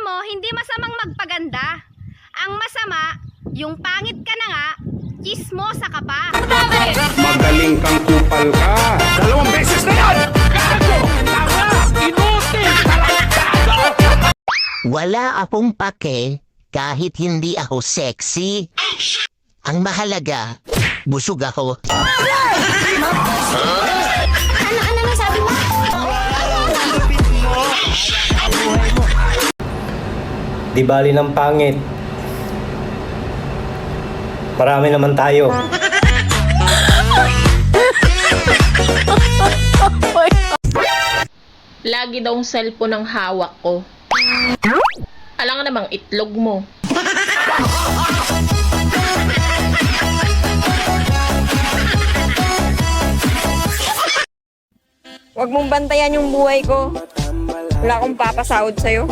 mo, hindi masamang magpaganda. Ang masama, yung pangit ka na nga, chismosa ka pa. Magaling kang kupal ka. 2 beses na yan! Gago! Tama! Inutil! Wala akong pake kahit hindi ako sexy. Ang mahalaga, busog ako. Ano na sabi mo? Di bali ng pangit. Marami naman tayo. Lagi daw ang cellphone ang hawak ko. Alang namang itlog mo. Huwag mong bantayan yung buhay ko. Wala akong papasahod sa'yo.